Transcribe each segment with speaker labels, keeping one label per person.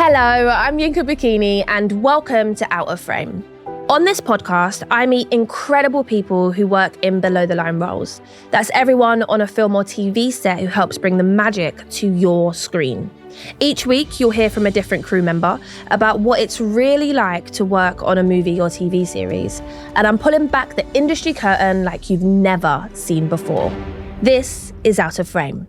Speaker 1: Hello, I'm Yinka Bikini and welcome to Out of Frame. On this podcast, I meet incredible people who work in below-the-line roles. That's everyone on a film or TV set who helps bring the magic to your screen. Each week, you'll hear from a different crew member about what it's really like to work on a movie or TV series. And I'm pulling back the industry curtain like you've never seen before. This is Out of Frame.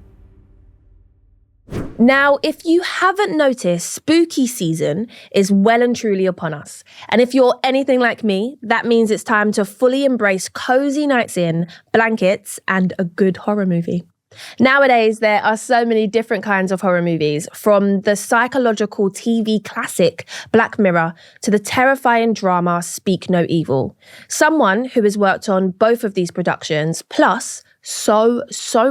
Speaker 1: Now, if you haven't noticed, spooky season is well and truly upon us. And if you're anything like me, that means it's time to fully embrace cozy nights in, blankets, and a good horror movie. Nowadays, there are so many different kinds of horror movies, from the psychological TV classic Black Mirror to the terrifying drama Speak No Evil. Someone who has worked on both of these productions, plus so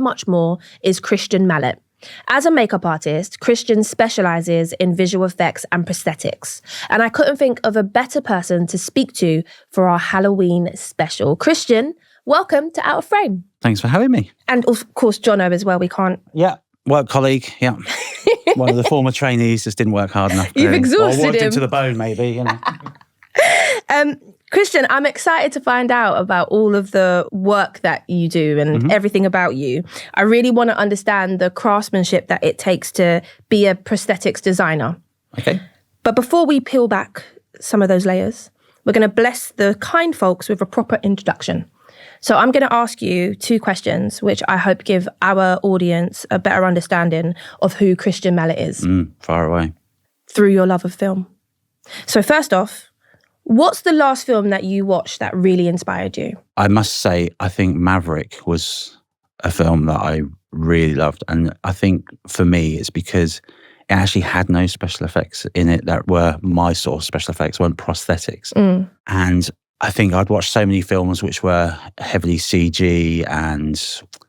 Speaker 1: much more, is Kristyan Mallett. As a makeup artist, Kristyan specialises in visual effects and prosthetics, and I couldn't think of a better person to speak to for our Halloween special. Kristyan, welcome to Out of Frame.
Speaker 2: Thanks for having me.
Speaker 1: And of course, Jono as well, we can't...
Speaker 2: Yeah, work colleague, yeah. One of the former trainees just didn't work hard enough.
Speaker 1: You've exhausted
Speaker 2: or worked
Speaker 1: him.
Speaker 2: Into the bone, maybe, you know.
Speaker 1: Kristyan, I'm excited to find out about all of the work that you do and everything about you. I really want to understand the craftsmanship that it takes to be a prosthetics designer.
Speaker 2: Okay.
Speaker 1: But before we peel back some of those layers, we're going to bless the kind folks with a proper introduction. So I'm going to ask you two questions, which I hope give our audience a better understanding of who Kristyan Mallett is.
Speaker 2: Far away.
Speaker 1: Through your love of film. So first off, what's the last film that you watched that really inspired you?
Speaker 2: I must say, I think Maverick was a film that I really loved. And I think for me, it's because it actually had no special effects in it that were my sort of special effects, weren't prosthetics. And I think I'd watched so many films which were heavily CG and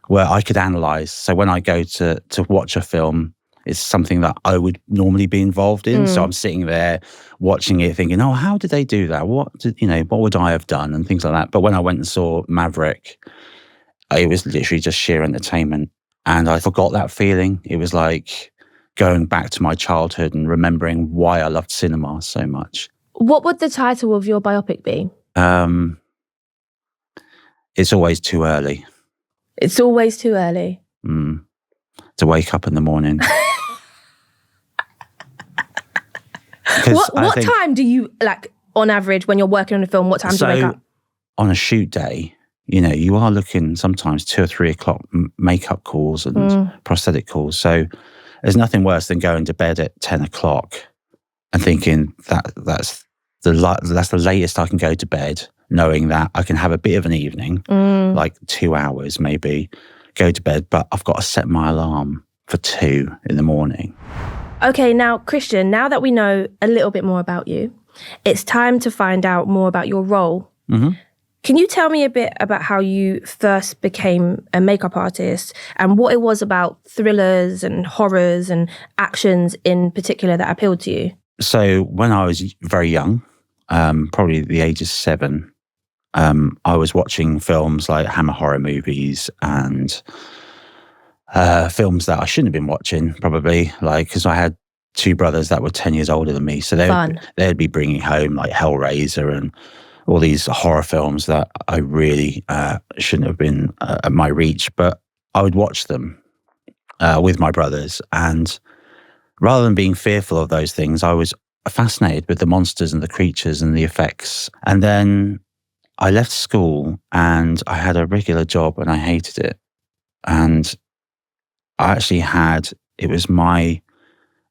Speaker 2: where I could analyse. So when I go to watch a film, it's something that I would normally be involved in. So I'm sitting there watching it thinking, oh, how did they do that? What would I have done? And things like that. But when I went and saw Maverick, it was literally just sheer entertainment. And I forgot that feeling. It was like going back to my childhood and remembering why I loved cinema so much.
Speaker 1: What would the title of your biopic be?
Speaker 2: It's always too early.
Speaker 1: It's always too early.
Speaker 2: To wake up in the morning.
Speaker 1: What time do you, like, on average, when you're working on a film, what time do you wake up?
Speaker 2: On a shoot day, you are looking sometimes 2 or 3 o'clock makeup calls and prosthetic calls. So there's nothing worse than going to bed at 10 o'clock and thinking that's the latest I can go to bed, knowing that I can have a bit of an evening, like 2 hours maybe, go to bed, but I've got to set my alarm for 2 in the morning.
Speaker 1: Okay, now, Kristyan, now that we know a little bit more about you, it's time to find out more about your role. Can you tell me a bit about how you first became a makeup artist and what it was about thrillers and horrors and actions in particular that appealed to you?
Speaker 2: So when I was very young, probably the age of 7, I was watching films like Hammer horror movies and films that I shouldn't have been watching, probably, because I had 2 brothers that were 10 years older than me. So they'd be bringing home like Hellraiser and all these horror films that I really shouldn't have been at my reach. But I would watch them with my brothers. And rather than being fearful of those things, I was fascinated with the monsters and the creatures and the effects. And then I left school and I had a regular job and I hated it. And I actually an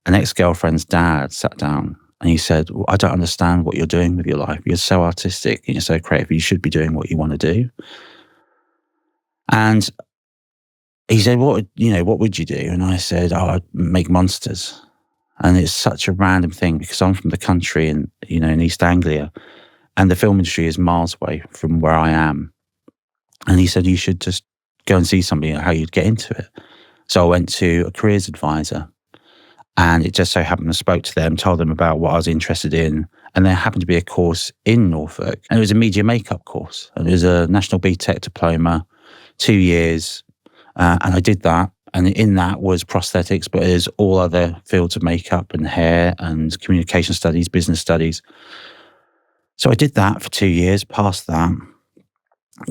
Speaker 2: ex-girlfriend's dad sat down and he said, I don't understand what you're doing with your life. You're so artistic and you're so creative. You should be doing what you want to do. And he said, what would you do? And I said, I'd make monsters. And it's such a random thing because I'm from the country and, in East Anglia. And the film industry is miles away from where I am. And he said, you should just go and see somebody how you'd get into it. So I went to a careers advisor and it just so happened I spoke to them, told them about what I was interested in. And there happened to be a course in Norfolk and it was a media makeup course. And it was a National BTEC diploma, 2 years. And I did that. And in that was prosthetics, but there's all other fields of makeup and hair and communication studies, business studies. So I did that for 2 years, passed that,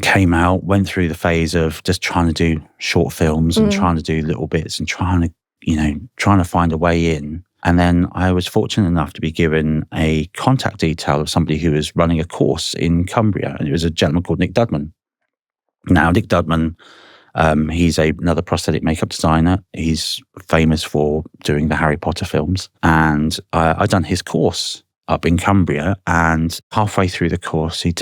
Speaker 2: came out, went through the phase of just trying to do short films and trying to do little bits and trying to find a way in. And then I was fortunate enough to be given a contact detail of somebody who was running a course in Cumbria, and it was a gentleman called Nick Dudman. Now, Nick Dudman, he's another prosthetic makeup designer. He's famous for doing the Harry Potter films. And I'd done his course up in Cumbria, and halfway through the course, he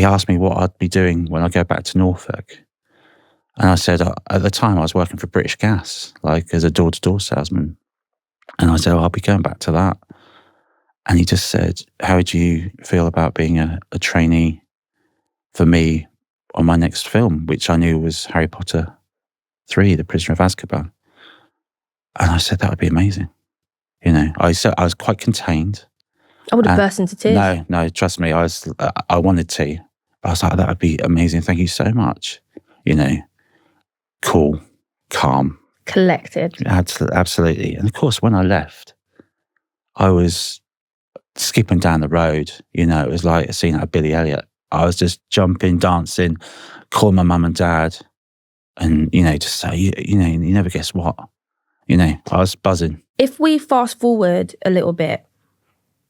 Speaker 2: asked me what I'd be doing when I go back to Norfolk. And I said, at the time I was working for British Gas, like as a door-to-door salesman. And I said, I'll be going back to that. And he just said, how would you feel about being a trainee for me on my next film, which I knew was Harry Potter 3, The Prisoner of Azkaban. And I said, that would be amazing. I was quite contained.
Speaker 1: I would have burst into tears.
Speaker 2: No, trust me, I wanted to. But I was like, that would be amazing. Thank you so much. Cool, calm.
Speaker 1: Collected.
Speaker 2: Absolutely. And of course, when I left, I was skipping down the road. It was like a scene out of Billy Elliot. I was just jumping, dancing, calling my mum and dad. And, just say, you never guess what. I was buzzing.
Speaker 1: If we fast forward a little bit,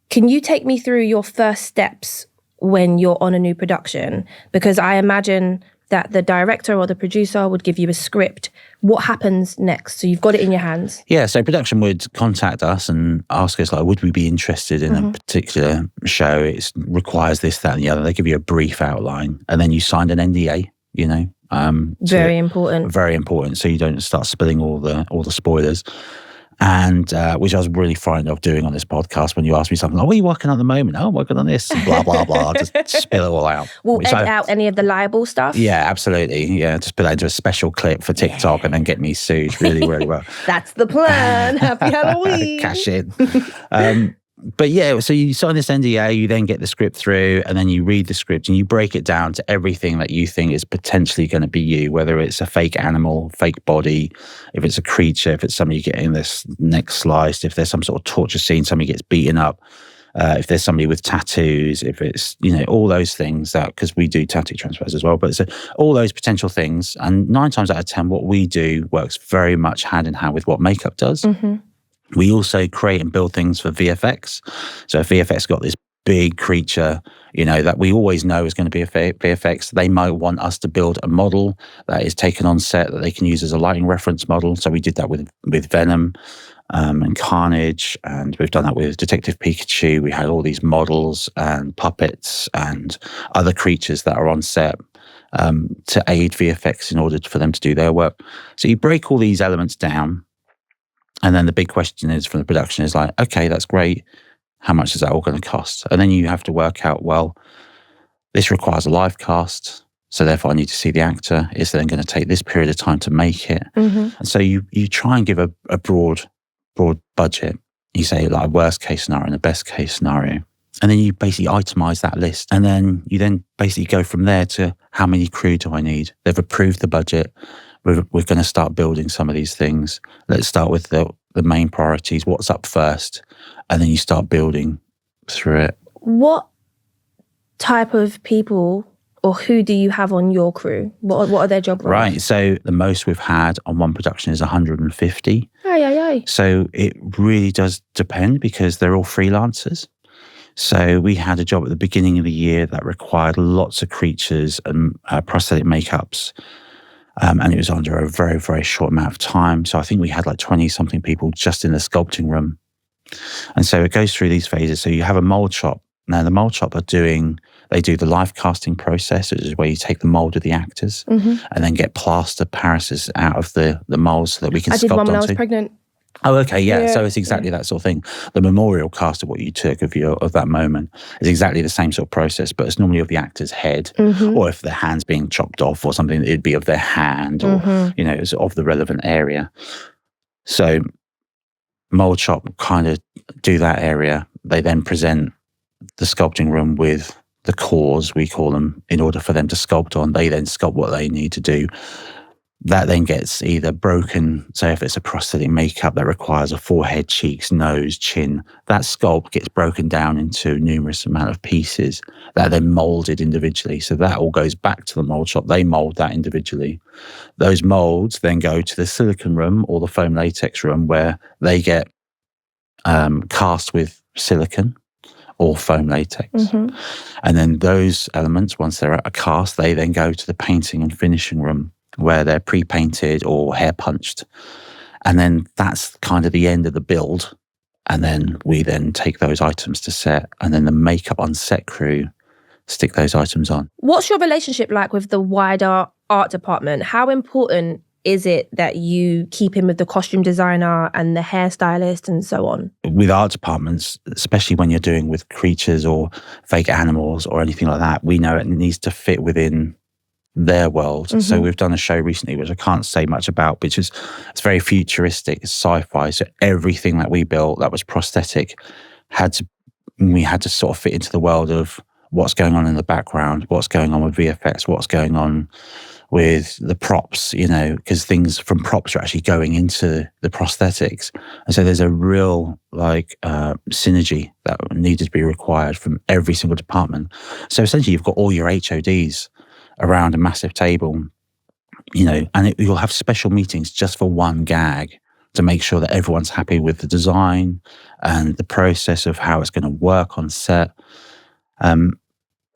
Speaker 1: can you take me through your first steps when you're on a new production? Because I imagine that the director or the producer would give you a script. What happens next? So you've got it in your hands.
Speaker 2: Yeah, so production would contact us and ask us, would we be interested in a particular show? It requires this, that, and the other. They give you a brief outline, and then you signed an NDA,
Speaker 1: Very important.
Speaker 2: Very important, so you don't start spilling all the spoilers. And which I was really frightened of doing on this podcast when you asked me something like, what are you working on at the moment? Oh, I'm working on this, and blah, blah, blah. Just spill it all out.
Speaker 1: We'll edit out any of the liable stuff.
Speaker 2: Yeah, absolutely. Yeah, just put that into a special clip for TikTok and then get me sued really, really well.
Speaker 1: That's the plan. Happy Halloween.
Speaker 2: Cash in. But yeah, so you sign this NDA, you then get the script through, and then you read the script and you break it down to everything that you think is potentially going to be you, whether it's a fake animal, fake body, if it's a creature, if it's somebody getting this neck sliced, if there's some sort of torture scene, somebody gets beaten up, if there's somebody with tattoos, if it's, all those things because we do tattoo transfers as well, but so all those potential things. And 9 times out of 10, what we do works very much hand in hand with what makeup does. Mm-hmm. We also create and build things for VFX. So if VFX got this big creature, that we always know is going to be a VFX, they might want us to build a model that is taken on set that they can use as a lighting reference model. So we did that with Venom and Carnage, and we've done that with Detective Pikachu. We had all these models and puppets and other creatures that are on set to aid VFX in order for them to do their work. So you break all these elements down. And then the big question is from the production is like, okay, that's great. How much is that all going to cost? And then you have to work out, well, this requires a live cast. So therefore I need to see the actor. It's then going to take this period of time to make it. Mm-hmm. And so you try and give a broad budget. You say like a worst case scenario and a best case scenario. And then you basically itemize that list. And then you basically go from there to how many crew do I need? They've approved the budget. We're going to start building some of these things. Let's start with the main priorities. What's up first? And then you start building through it.
Speaker 1: What type of people or who do you have on your crew? What are their job roles?
Speaker 2: Right. So the most we've had on one production is 150.
Speaker 1: Aye.
Speaker 2: So it really does depend because they're all freelancers. So we had a job at the beginning of the year that required lots of creatures and prosthetic makeups. And it was under a very, very short amount of time. So I think we had like 20-something people just in the sculpting room. And so it goes through these phases. So you have a mold shop. Now the mold shop they do the live casting process, which is where you take the mold of the actors and then get plaster Parises out of the mold so that we can sculpt onto.
Speaker 1: I did one when I was pregnant.
Speaker 2: Oh, okay, yeah. So it's exactly that sort of thing. The memorial cast of what you took of that moment is exactly the same sort of process, but it's normally of the actor's head, or if their hand's being chopped off or something, it'd be of their hand, or it's of the relevant area. So mold shop kind of do that area. They then present the sculpting room with the cores, we call them, in order for them to sculpt on. They then sculpt what they need to do. that then gets either broken. So if it's a prosthetic makeup that requires a forehead, cheeks, nose, chin, that sculpt gets broken down into numerous amount of pieces that are then molded individually. So that all goes back to the mold shop. They mold that individually. Those molds then go to the silicone room or the foam latex room, where they get cast with silicone or foam latex.
Speaker 1: Mm-hmm.
Speaker 2: And then those elements, once they're at a cast, they then go to the painting and finishing room, where they're pre-painted or hair punched. And then that's kind of the end of the build. And then we then take those items to set, and then the makeup on set crew stick those items on.
Speaker 1: What's your relationship like with the wider art department? How important is it that you keep in with the costume designer and the hairstylist and so on?
Speaker 2: With art departments, especially when you're doing with creatures or fake animals or anything like that, we know it needs to fit within their world. Mm-hmm. So we've done a show recently, which I can't say much about, which is, it's very futuristic, it's sci-fi. So everything that we built that was prosthetic we had to sort of fit into the world of what's going on in the background, what's going on with VFX, what's going on with the props, because things from props are actually going into the prosthetics. And so there's a real synergy that needed to be required from every single department. So essentially you've got all your HODs around a massive table, and you'll have special meetings just for one gag to make sure that everyone's happy with the design and the process of how it's going to work on set.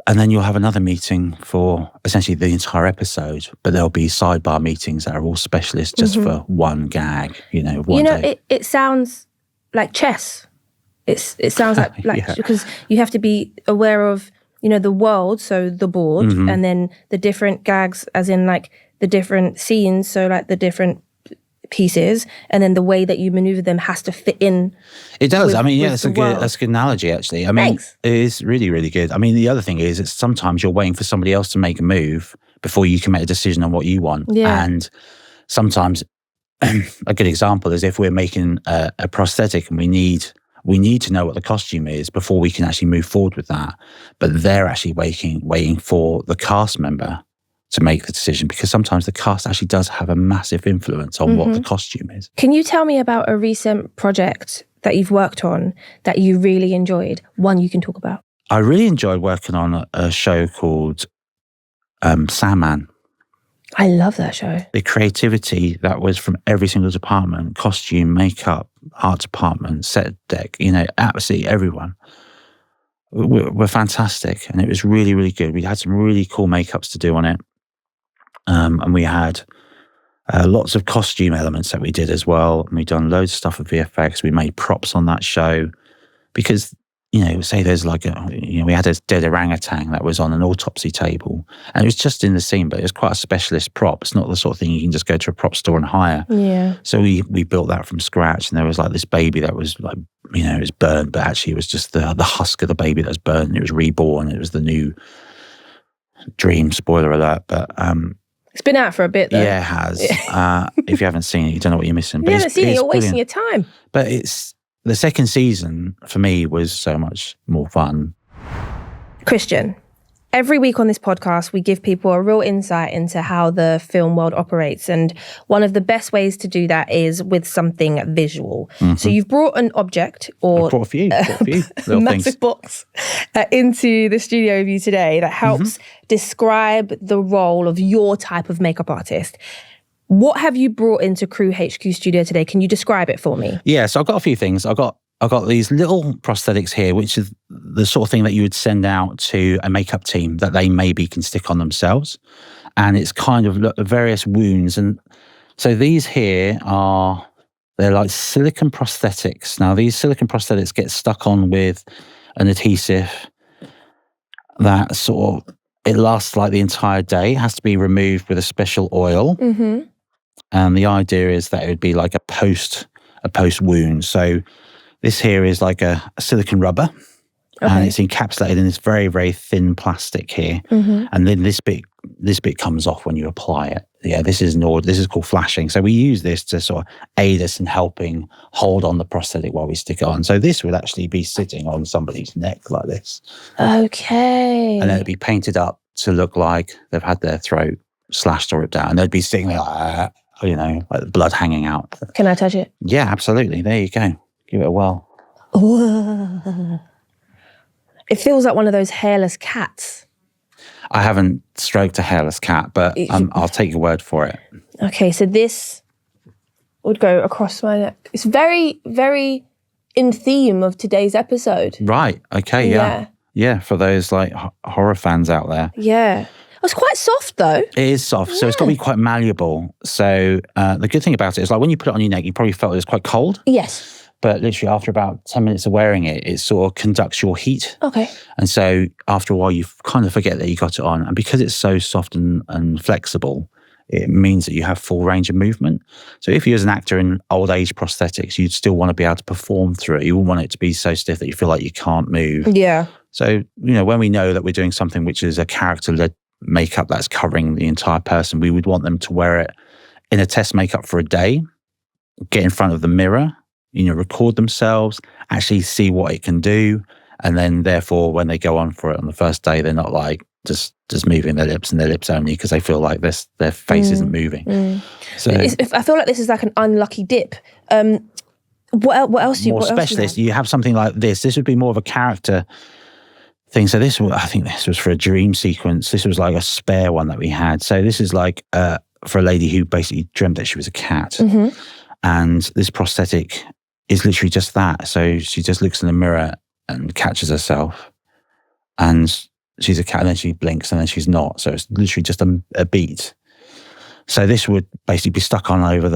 Speaker 2: And then you'll have another meeting for essentially the entire episode, but there'll be sidebar meetings that are all specialists just
Speaker 1: mm-hmm.
Speaker 2: for one gag, one day.
Speaker 1: It sounds like chess. It sounds like yeah. Because you have to be aware of, the world, so the board, mm-hmm. and then the different gags, as in like the different scenes, so like the different pieces, and then the way that you maneuver them has to fit in. It
Speaker 2: does. That's a good analogy, actually.
Speaker 1: Thanks.
Speaker 2: It is really, really good. The other thing is, it's sometimes you're waiting for somebody else to make a move before you can make a decision on what you want.
Speaker 1: Yeah.
Speaker 2: And sometimes a good example is if we're making a prosthetic and we need to know what the costume is before we can actually move forward with that. But they're actually waiting for the cast member to make the decision, because sometimes the cast actually does have a massive influence on mm-hmm. what the costume is.
Speaker 1: Can you tell me about a recent project that you've worked on that you really enjoyed? One you can talk about.
Speaker 2: I really enjoyed working on a show called Sandman.
Speaker 1: I love that show.
Speaker 2: The creativity that was from every single department, costume, makeup, art department, set deck, absolutely everyone. Were fantastic, and it was really, really good. We had some really cool makeups to do on it. And we had lots of costume elements that we did as well. And we've done loads of stuff with VFX. We made props on that show because, say there's we had a dead orangutan that was on an autopsy table, and it was just in the scene, but it was quite a specialist prop. It's not the sort of thing you can just go to a prop store and hire.
Speaker 1: Yeah.
Speaker 2: So we built that from scratch, and there was this baby that was it was burned, but actually it was just the husk of the baby that was burned, and it was reborn. It was the new dream, spoiler alert, but
Speaker 1: it's been out for a bit, though.
Speaker 2: Yeah, it has. If you haven't seen it, you don't know what you're missing.
Speaker 1: But you haven't seen it, you're wasting your time.
Speaker 2: But the second season, for me, was so much more fun.
Speaker 1: Kristyan, every week on this podcast, we give people a real insight into how the film world operates. And one of the best ways to do that is with something visual. Mm-hmm. So you've brought an object or
Speaker 2: I brought a few
Speaker 1: a massive things. Box into the studio with you today that helps mm-hmm. describe the role of your type of makeup artist. What have you brought into CrewHQ studio today? Can you describe it for me?
Speaker 2: Yeah, so I've got a few things. I've got these little prosthetics here, which is the sort of thing that you would send out to a makeup team that they maybe can stick on themselves. And it's kind of various wounds. And so these here they're like silicone prosthetics. Now, these silicone prosthetics get stuck on with an adhesive that it lasts like the entire day. It has to be removed with a special oil.
Speaker 1: Mm-hmm.
Speaker 2: And the idea is that it would be like a post wound. So this here is like a silicone rubber, okay. And it's encapsulated in this very, very thin plastic here.
Speaker 1: Mm-hmm.
Speaker 2: And then this bit comes off when you apply it. Yeah, this is called flashing. So we use this to sort of aid us in helping hold on the prosthetic while we stick it on. So this would actually be sitting on somebody's neck like this.
Speaker 1: Okay.
Speaker 2: And then it'd be painted up to look like they've had their throat slashed or ripped out, and they'd be sitting there like the blood hanging out.
Speaker 1: Can I touch it?
Speaker 2: Yeah, absolutely. There you go. Give it a whirl.
Speaker 1: It feels like one of those hairless cats.
Speaker 2: I haven't stroked a hairless cat, but I'll take your word for it.
Speaker 1: Okay, so this would go across my neck. It's very, very in theme of today's episode.
Speaker 2: Right. Okay. Yeah. For those like horror fans out there.
Speaker 1: Yeah. It's quite soft though.
Speaker 2: It is soft, so it's got to be quite malleable. So the good thing about it is, like, when you put it on your neck, you probably felt it was quite cold.
Speaker 1: Yes.
Speaker 2: But literally after about 10 minutes of wearing it, it sort of conducts your heat.
Speaker 1: Okay.
Speaker 2: And so after a while, you kind of forget that you got it on. And because it's so soft and flexible, it means that you have full range of movement. So if you, as an actor in old age prosthetics, you'd still want to be able to perform through it. You wouldn't want it to be so stiff that you feel like you can't move.
Speaker 1: Yeah.
Speaker 2: So, when we know that we're doing something which is a character-led makeup that's covering the entire person, we would want them to wear it in a test makeup for a day, get in front of the mirror, record themselves, actually see what it can do. And then therefore, when they go on for it on the first day, they're not like just moving their lips and their lips only because they feel like their face isn't moving. So
Speaker 1: I feel like this is like an unlucky dip. What else do you?
Speaker 2: More specialist. You have something like this. This would be more of a character thing. So I think this was for a dream sequence. This was like a spare one that we had. So this is like for a lady who basically dreamt that she was a cat, and this prosthetic is literally just that. So she just looks in the mirror and catches herself, and she's a cat, and then she blinks, and then she's not. So it's literally just a beat. So this would basically be stuck on over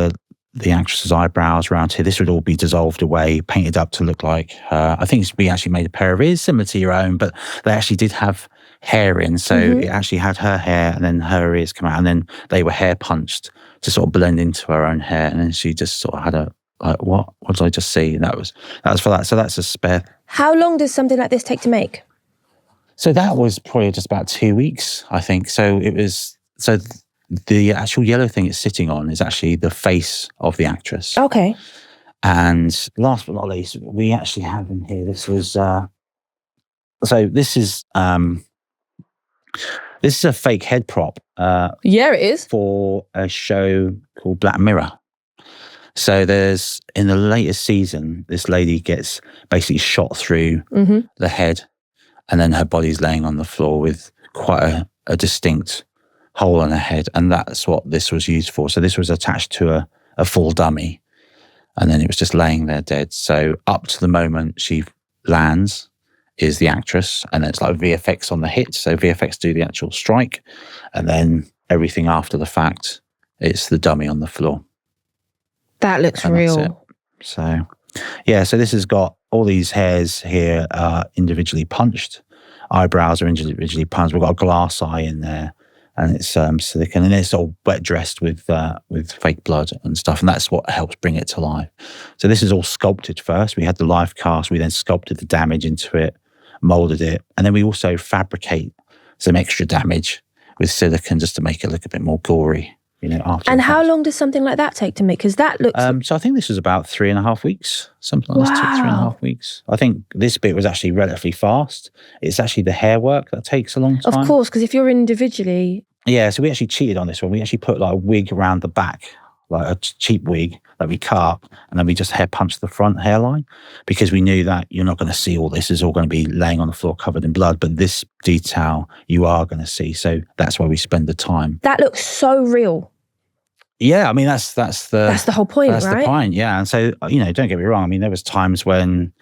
Speaker 2: the actress's eyebrows around here. This would all be dissolved away, painted up to look like her. I think we actually made a pair of ears similar to your own, but they actually did have hair in. So it actually had her hair and then her ears come out, and then they were hair punched to sort of blend into her own hair. And then she just sort of had what did I just see? And that was for that. So that's a spare.
Speaker 1: How long does something like this take to make?
Speaker 2: So that was probably just about 2 weeks, I think. So the actual yellow thing it's sitting on is actually the face of the actress.
Speaker 1: Okay.
Speaker 2: And last but not least, we actually have in here, this was, this is a fake head prop.
Speaker 1: Yeah, it is.
Speaker 2: For a show called Black Mirror. So in the latest season, this lady gets basically shot through the head, and then her body's laying on the floor with quite a distinct hole in her head, and that's what this was used for. So this was attached to a full dummy, and then it was just laying there dead. So up to the moment she lands is the actress, and then it's like VFX on the hit. So VFX do the actual strike, and then everything after the fact, it's the dummy on the floor.
Speaker 1: That looks real.
Speaker 2: So yeah, so this has got all these hairs here individually punched. Eyebrows are individually punched. We've got a glass eye in there. And it's silicone, and it's all wet dressed with fake blood and stuff, and that's what helps bring it to life. So this is all sculpted first. We had the live cast, we then sculpted the damage into it, molded it, and then we also fabricate some extra damage with silicone just to make it look a bit more gory. After. And
Speaker 1: how long does something like that take to make? Because that looks.
Speaker 2: So I think this was about 3.5 weeks, something like this. Took 3.5 weeks. I think this bit was actually relatively fast. It's actually the hair work that takes a long time.
Speaker 1: Of course, because if you're individually.
Speaker 2: Yeah, so we actually cheated on this one. We actually put like a wig around the back, like a cheap wig that we cut, and then we just hair punched the front hairline because we knew that you're not going to see all this. It's all going to be laying on the floor covered in blood, but this detail you are going to see. So that's why we spend the time.
Speaker 1: That looks so real.
Speaker 2: Yeah, I mean that's the
Speaker 1: whole point,
Speaker 2: right? That's the point, yeah. And so don't get me wrong. I mean, there was times when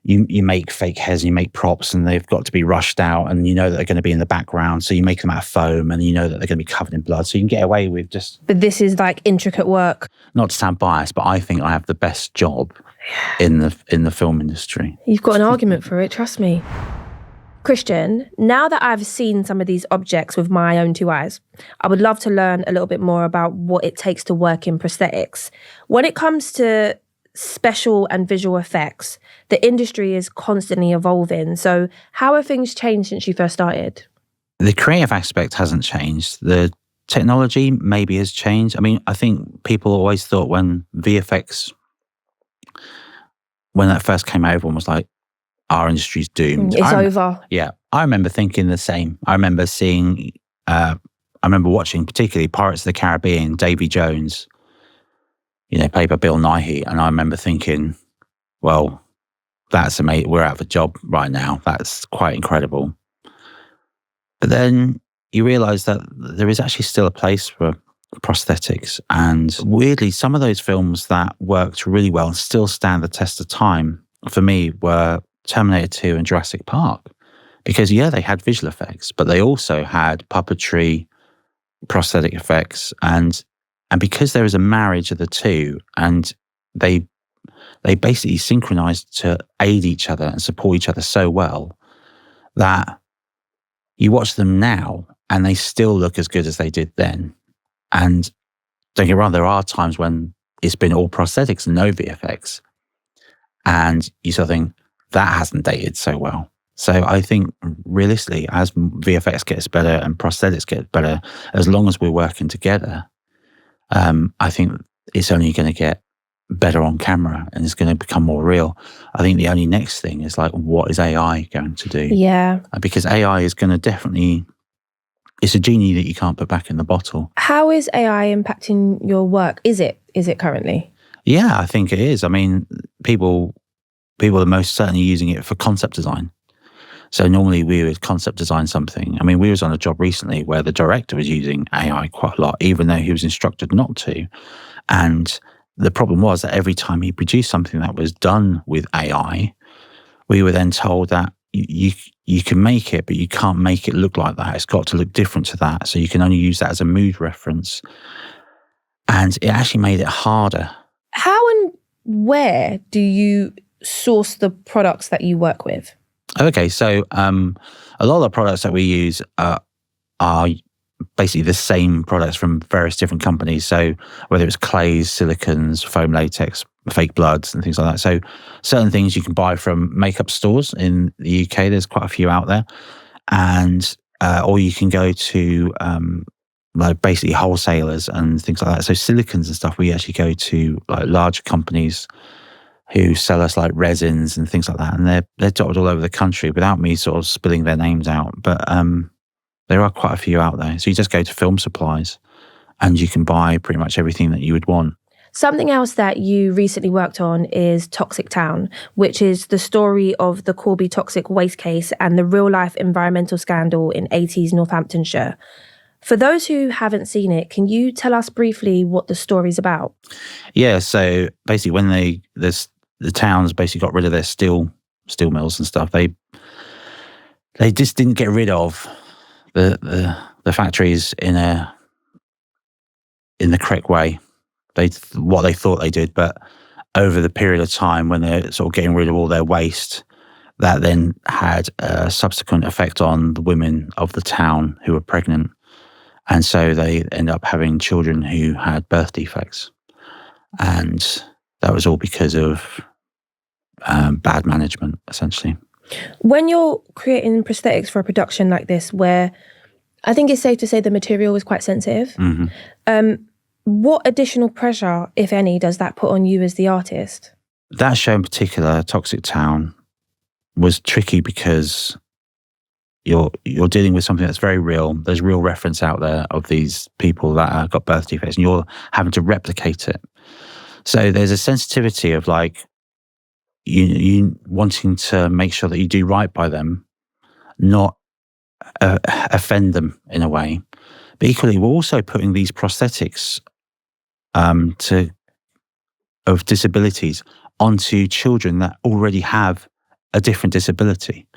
Speaker 2: you make fake hairs and you make props, and they've got to be rushed out, and that they're going to be in the background, so you make them out of foam, and that they're going to be covered in blood, so you can get away with just.
Speaker 1: But this is like intricate work.
Speaker 2: Not to sound biased, but I think I have the best job in the film industry.
Speaker 1: You've got an argument for it, trust me. Kristyan, now that I've seen some of these objects with my own 2 eyes, I would love to learn a little bit more about what it takes to work in prosthetics. When it comes to special and visual effects, the industry is constantly evolving. So how have things changed since you first started?
Speaker 2: The creative aspect hasn't changed. The technology maybe has changed. I mean, I think people always thought when VFX, when that first came out, everyone was like, our industry's doomed.
Speaker 1: It's over.
Speaker 2: Yeah. I remember thinking the same. I remember seeing I remember watching particularly Pirates of the Caribbean, Davy Jones, played by Bill Nighy, and I remember thinking, well, that's amazing. We're out of a job right now. That's quite incredible. But then you realise that there is actually still a place for prosthetics. And weirdly, some of those films that worked really well and still stand the test of time, for me, were Terminator 2 and Jurassic Park. Because, they had visual effects, but they also had puppetry, prosthetic effects. And because there is a marriage of the two, and they basically synchronized to aid each other and support each other so well that you watch them now and they still look as good as they did then. And don't get me wrong, there are times when it's been all prosthetics and no VFX. And you sort of think, that hasn't dated so well. So I think realistically, as VFX gets better and prosthetics get better, as long as we're working together, I think it's only going to get better on camera and it's going to become more real. I think the only next thing is like, what is AI going to do?
Speaker 1: Yeah.
Speaker 2: Because AI is going to definitely, it's a genie that you can't put back in the bottle.
Speaker 1: How is AI impacting your work? Is it currently?
Speaker 2: Yeah, I think it is. I mean, people are most certainly using it for concept design. So normally we would concept design something. I mean, we was on a job recently where the director was using AI quite a lot, even though he was instructed not to. And the problem was that every time he produced something that was done with AI, we were then told that you can make it, but you can't make it look like that. It's got to look different to that. So you can only use that as a mood reference. And it actually made it harder.
Speaker 1: How and where do you source the products that you work with?
Speaker 2: Okay, so a lot of the products that we use are basically the same products from various different companies. So whether it's clays, silicons, foam latex, fake bloods and things like that. So certain things you can buy from makeup stores in the UK. There's quite a few out there. And or you can go to like basically wholesalers and things like that. So silicons and stuff, we actually go to like large companies who sell us like resins and things like that. And they're dotted all over the country without me sort of spilling their names out. But there are quite a few out there. So you just go to film supplies and you can buy pretty much everything that you would want.
Speaker 1: Something else that you recently worked on is Toxic Town, which is the story of the Corby toxic waste case and the real-life environmental scandal in 80s Northamptonshire. For those who haven't seen it, can you tell us briefly what the story's about?
Speaker 2: Yeah, so basically when the towns basically got rid of their steel mills and stuff, they just didn't get rid of the factories in the correct way. What they thought they did, but over the period of time when they're sort of getting rid of all their waste, that then had a subsequent effect on the women of the town who were pregnant. And so they end up having children who had birth defects. And that was all because of bad management, essentially.
Speaker 1: When you're creating prosthetics for a production like this, where I think it's safe to say the material is quite sensitive, what additional pressure, if any, does that put on you as the artist?
Speaker 2: That show in particular, Toxic Town, was tricky because you're dealing with something that's very real. There's real reference out there of these people that got birth defects, and you're having to replicate it. So there's a sensitivity of like you wanting to make sure that you do right by them, not offend them in a way. But equally, we're also putting these prosthetics of disabilities onto children that already have a different disability.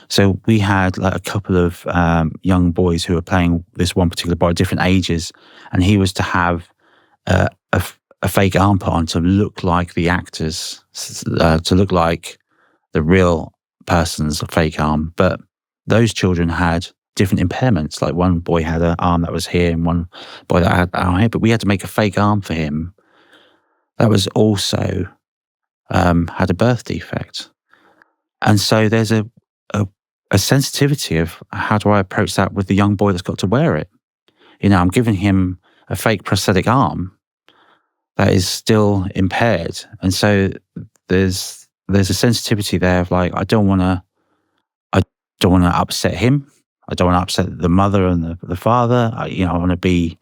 Speaker 2: So we had like a couple of young boys who were playing this one particular boy at different ages, and he was to have a fake arm put on to look like the actors, to look like the real person's fake arm. But those children had different impairments. Like one boy had an arm that was here and one boy that had an arm here, but we had to make a fake arm for him that was also had a birth defect. And so there's a sensitivity of how do I approach that with the young boy that's got to wear it? I'm giving him a fake prosthetic arm that is still impaired. And so there's a sensitivity there of like, I don't want to upset him. I don't want to upset the mother and the father. I want to be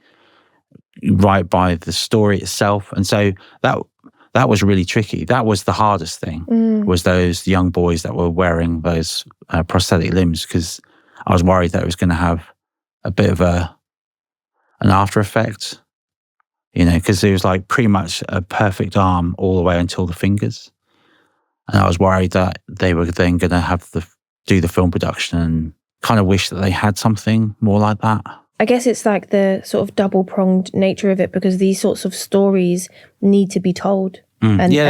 Speaker 2: right by the story itself. And so that was really tricky. That was the hardest thing, was those young boys that were wearing those prosthetic limbs, because I was worried that it was going to have a bit of an after effect, because it was like pretty much a perfect arm all the way until the fingers. And I was worried that they were then going to have do the film production, and kind of wish that they had something more like that.
Speaker 1: I guess it's like the sort of double-pronged nature of it, because these sorts of stories need to be told.
Speaker 2: They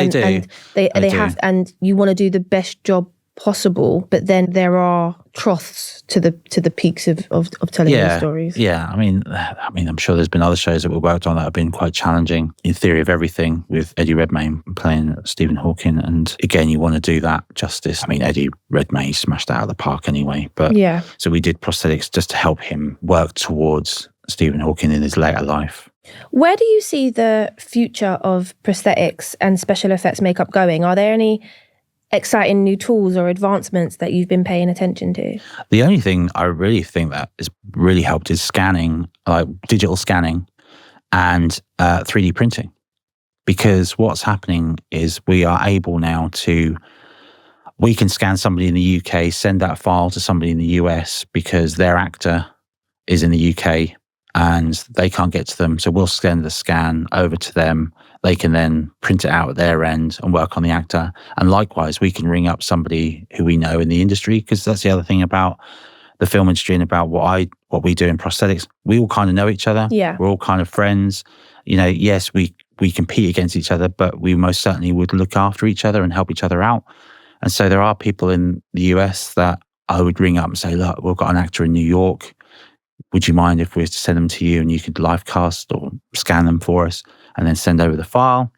Speaker 2: do.
Speaker 1: And they have, and you want to do the best job possible, but then there are troughs to the peaks of telling these stories.
Speaker 2: Yeah, I mean, I'm sure there's been other shows that we worked on that have been quite challenging. In Theory of Everything, with Eddie Redmayne playing Stephen Hawking, and again, you want to do that justice. I mean, Eddie Redmayne smashed that out of the park anyway, but so we did prosthetics just to help him work towards Stephen Hawking in his later life.
Speaker 1: Where do you see the future of prosthetics and special effects makeup going? Are there any exciting new tools or advancements that you've been paying attention to?
Speaker 2: The only thing I really think that has really helped is scanning, like digital scanning and 3D printing. Because what's happening is we are able now we can scan somebody in the UK, send that file to somebody in the US because their actor is in the UK and they can't get to them. So we'll send the scan over to them. They can then print it out at their end and work on the actor. And likewise, we can ring up somebody who we know in the industry, because that's the other thing about the film industry and about what we do in prosthetics. We all kind of know each other.
Speaker 1: Yeah.
Speaker 2: We're all kind of friends. Yes, we compete against each other, but we most certainly would look after each other and help each other out. And so there are people in the US that I would ring up and say, look, we've got an actor in New York. Would you mind if we send them to you and you could live cast or scan them for us and then send over the file?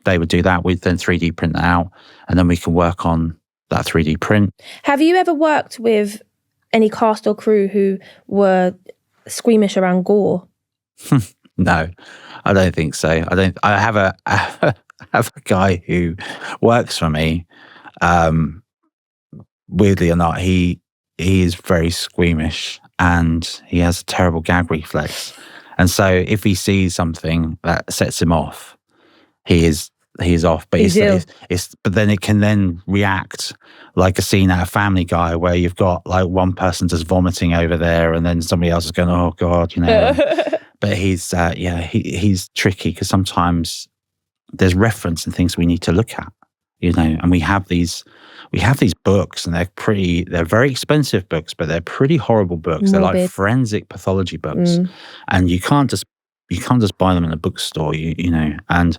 Speaker 2: They would do that. We'd then 3D print that out, and then we can work on that 3D print. Have
Speaker 1: you ever worked with any cast or crew who were squeamish around gore?
Speaker 2: No, I don't think so. I have a guy who works for me. Weirdly or not, he is very squeamish and he has a terrible gag reflex. And so if he sees something that sets him off, he is off. But but then it can then react like a scene out of Family Guy where you've got like one person just vomiting over there and then somebody else is going, oh God, But he's tricky because sometimes there's reference and things we need to look at, and we have these books, and they're very expensive books, but they're pretty horrible books. Morbid. They're like forensic pathology books, and you can't just buy them in a bookstore, And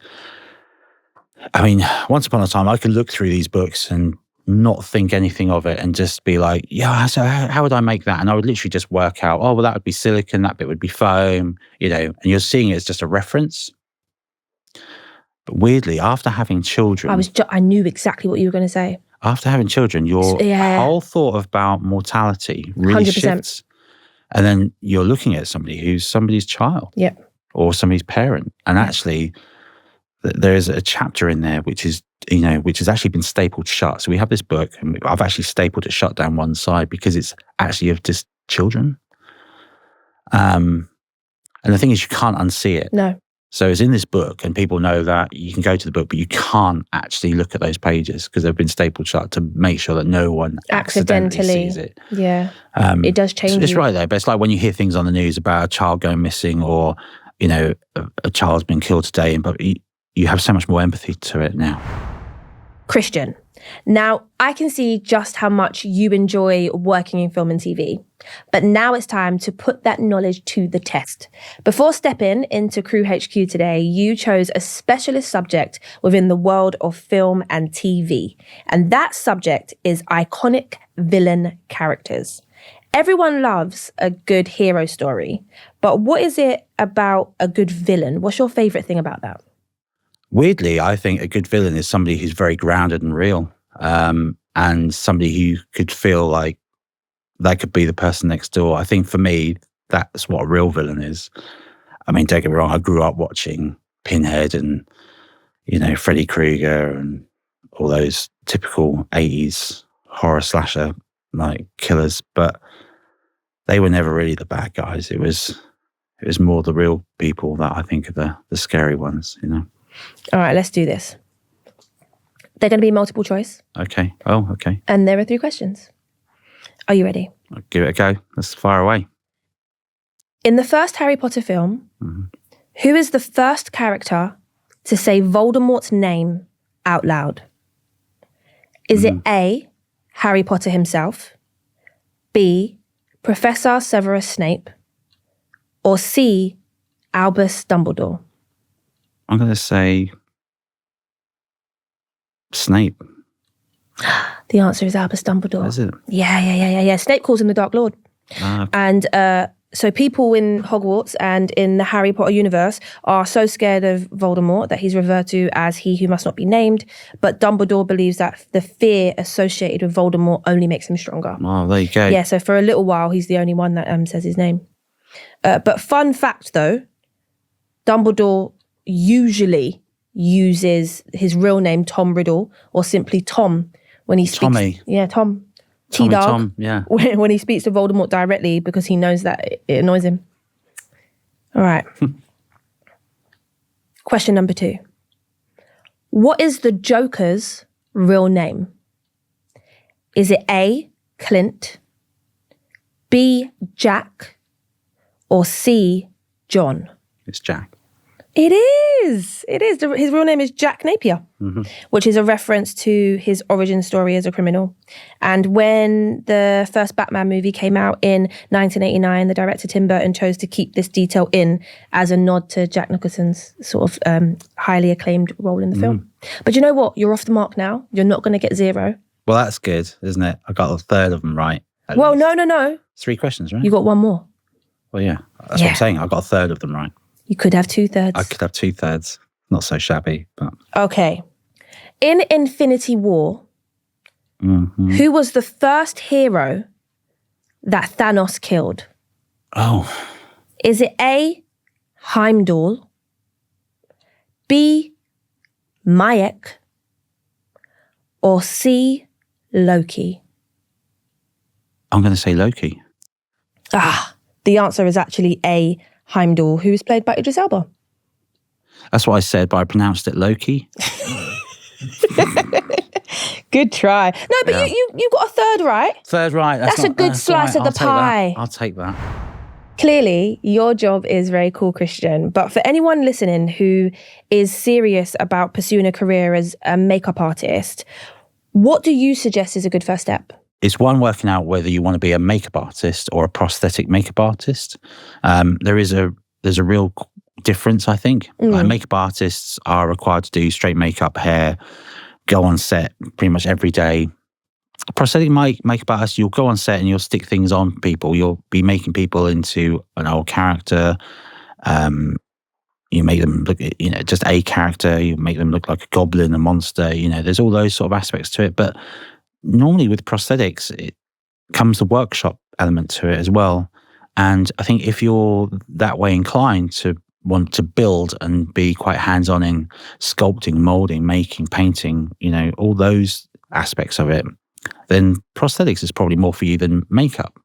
Speaker 2: I mean, once upon a time, I could look through these books and not think anything of it, and just be like, yeah, so how would I make that? And I would literally just work out, oh, well, that would be silicone, that bit would be foam, And you're seeing it as just a reference. But weirdly, after having children,
Speaker 1: I knew exactly what you were going to say.
Speaker 2: After having children, your whole thought about mortality really 100%. Shifts. And then you're looking at somebody who's somebody's child or somebody's parent. And actually, there is a chapter in there which has actually been stapled shut. So we have this book, and I've actually stapled it shut down one side because it's actually of just children. And the thing is, you can't unsee it.
Speaker 1: No.
Speaker 2: So it's in this book, and people know that you can go to the book, but you can't actually look at those pages because they've been stapled shut to make sure that no one accidentally sees it.
Speaker 1: Yeah, it does change.
Speaker 2: It's right there, but it's like when you hear things on the news about a child going missing, or a child's been killed today, but you have so much more empathy to it now.
Speaker 1: Kristyan, now I can see just how much you enjoy working in film and TV, but now it's time to put that knowledge to the test. Before stepping into CrewHQ today, you chose a specialist subject within the world of film and TV, and that subject is iconic villain characters. Everyone loves a good hero story, but what is it about a good villain? What's your favourite thing about that?
Speaker 2: Weirdly, I think a good villain is somebody who's very grounded and real, and somebody who could feel like that could be the person next door. I think for me, that's what a real villain is. I mean, don't get me wrong, I grew up watching Pinhead and, Freddy Krueger and all those typical 80s horror slasher like killers. But they were never really the bad guys. It was more the real people that I think are the scary ones, you know.
Speaker 1: All right, let's do this. They're going to be multiple choice.
Speaker 2: Okay. Oh, okay.
Speaker 1: And there are 3 questions. Are you ready?
Speaker 2: I'll give it a go. Let's fire away.
Speaker 1: In the first Harry Potter film, who is the first character to say Voldemort's name out loud? Is it A, Harry Potter himself, B, Professor Severus Snape, or C, Albus Dumbledore?
Speaker 2: I'm going to say Snape.
Speaker 1: The answer is Albus Dumbledore.
Speaker 2: Is it?
Speaker 1: Yeah. Snape calls him the Dark Lord.
Speaker 2: Okay.
Speaker 1: And so people in Hogwarts and in the Harry Potter universe are so scared of Voldemort that he's referred to as he who must not be named. But Dumbledore believes that the fear associated with Voldemort only makes him stronger.
Speaker 2: Oh, there you go.
Speaker 1: Yeah, so for a little while, he's the only one that says his name. But fun fact, though, Dumbledore usually uses his real name, Tom Riddle, or simply Tom, when he speaks.
Speaker 2: Tommy.
Speaker 1: Yeah, Tom.
Speaker 2: Tommy
Speaker 1: T-Dog.
Speaker 2: Tom, yeah.
Speaker 1: When he speaks to Voldemort directly because he knows that it annoys him. All right. Question number 2. What is the Joker's real name? Is it A, Clint, B, Jack, or C, John?
Speaker 2: It's Jack.
Speaker 1: It is. His real name is Jack Napier, which is a reference to his origin story as a criminal. And when the first Batman movie came out in 1989, the director Tim Burton chose to keep this detail in as a nod to Jack Nicholson's sort of highly acclaimed role in the film. But you know what? You're off the mark now. You're not going to get 0.
Speaker 2: Well, that's good, isn't it? I got a third of them right.
Speaker 1: Well, no.
Speaker 2: 3 questions, right?
Speaker 1: You got 1 more.
Speaker 2: Well, yeah. That's what I'm saying. I got a third of them right.
Speaker 1: You could have 2/3.
Speaker 2: I could have 2/3. Not so shabby, but...
Speaker 1: Okay. In Infinity War, who was the first hero that Thanos killed?
Speaker 2: Oh.
Speaker 1: Is it A, Heimdall, B, Mayek, or C, Loki?
Speaker 2: I'm going to say Loki.
Speaker 1: The answer is actually A, Heimdall, who is played by Idris Elba.
Speaker 2: That's what I said, but I pronounced it Loki.
Speaker 1: Good try. No, but you got a third right.
Speaker 2: Third right.
Speaker 1: That's a good slice of the pie.
Speaker 2: I'll take that.
Speaker 1: Clearly, your job is very cool, Kristyan. But for anyone listening who is serious about pursuing a career as a makeup artist, what do you suggest is a good first step?
Speaker 2: It's one, working out whether you want to be a makeup artist or a prosthetic makeup artist. There's a real difference, I think. Like, makeup artists are required to do straight makeup, hair, go on set pretty much every day. Prosthetic makeup artist, you'll go on set and you'll stick things on people. You'll be making people into an old character. You make them look, just a character. You make them look like a goblin, a monster. There's all those sort of aspects to it. But normally with prosthetics, it comes the workshop element to it as well. And I think if you're that way inclined to want to build and be quite hands-on in sculpting, molding, making, painting, all those aspects of it, then prosthetics is probably more for you than makeup.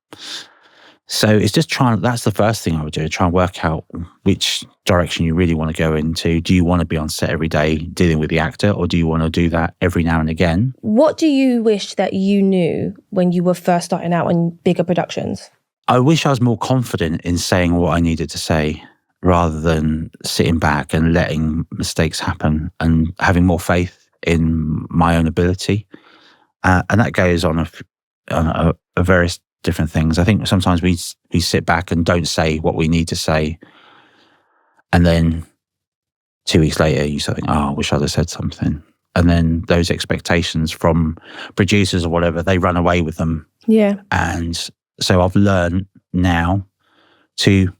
Speaker 2: So it's just that's the first thing I would do, try and work out which direction you really want to go into. Do you want to be on set every day dealing with the actor, or do you want to do that every now and again? What
Speaker 1: do you wish that you knew when you were first starting out in bigger productions?
Speaker 2: I wish I was more confident in saying what I needed to say, rather than sitting back and letting mistakes happen, and having more faith in my own ability. And that goes on a various different things. I think sometimes we sit back and don't say what we need to say, and then 2 weeks later you sort of think, I wish I'd have said something. And then those expectations from producers or whatever, they run away with them.
Speaker 1: Yeah.
Speaker 2: And so I've learned now to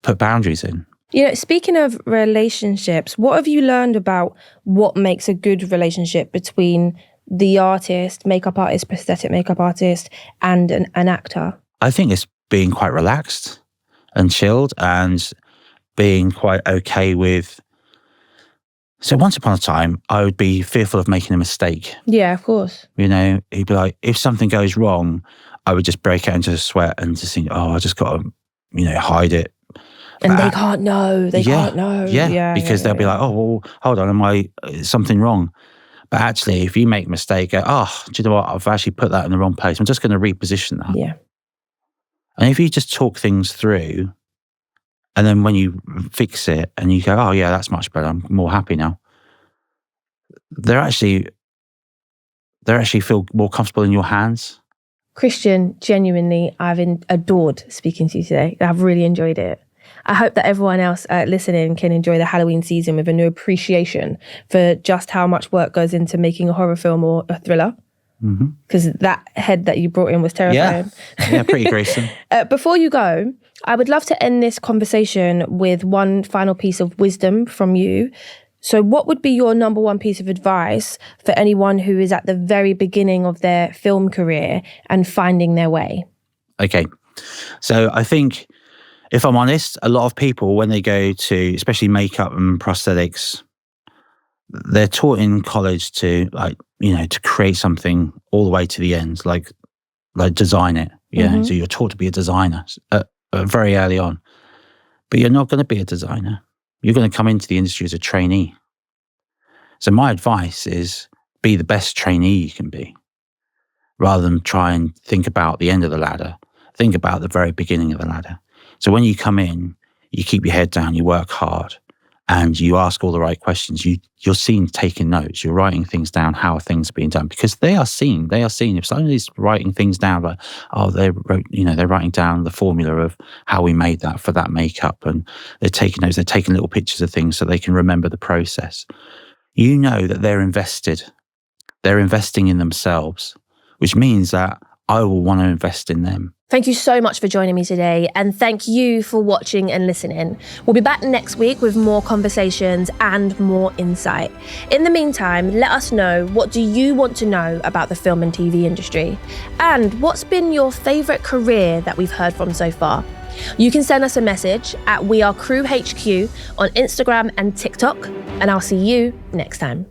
Speaker 2: put boundaries in.
Speaker 1: Speaking of relationships, what have you learned about what makes a good relationship between the artist, makeup artist, prosthetic makeup artist, and an actor?
Speaker 2: I think it's being quite relaxed and chilled, and being quite okay with So once upon a time, I would be fearful of making a mistake.
Speaker 1: Yeah, of course.
Speaker 2: You know, he'd be like, if something goes wrong, I would just break out into a sweat and just think, I just got to, hide it.
Speaker 1: And they can't know. They can't know.
Speaker 2: Yeah, because they'll be like, well, hold on, is something wrong? But actually, if you make a mistake, go, do you know what? I've actually put that in the wrong place. I'm just going to reposition that.
Speaker 1: Yeah.
Speaker 2: And if you just talk things through, and then when you fix it and you go, that's much better, I'm more happy now. They actually feel more comfortable in your hands.
Speaker 1: Kristyan, genuinely, I've adored speaking to you today. I've really enjoyed it. I hope that everyone else listening can enjoy the Halloween season with a new appreciation for just how much work goes into making a horror film or a thriller. Because that head that you brought in was terrifying.
Speaker 2: Yeah, pretty gruesome.
Speaker 1: Before you go, I would love to end this conversation with one final piece of wisdom from you. So what would be your number one piece of advice for anyone who is at the very beginning of their film career and finding their way?
Speaker 2: Okay. So I think, if I'm honest, a lot of people, when they go to, especially makeup and prosthetics, they're taught in college to to create something all the way to the end, like design it. So you're taught to be a designer very early on, but you're not going to be a designer. You're going to come into the industry as a trainee. So my advice is be the best trainee you can be, rather than try and think about the end of the ladder. Think about the very beginning of the ladder. So when you come in, you keep your head down, you work hard, and you ask all the right questions. You're seen taking notes. You're writing things down, how things are being done, because they are seen. If somebody's writing things down, like, they're writing down the formula of how we made that for that makeup, and they're taking notes. They're taking little pictures of things so they can remember the process. You know that they're invested. They're investing in themselves, which means that I will want to invest in them.
Speaker 1: Thank you so much for joining me today, and thank you for watching and listening. We'll be back next week with more conversations and more insight. In the meantime, let us know, what do you want to know about the film and TV industry? And what's been your favourite career that we've heard from so far? You can send us a message at We Are CrewHQ on Instagram and TikTok, and I'll see you next time.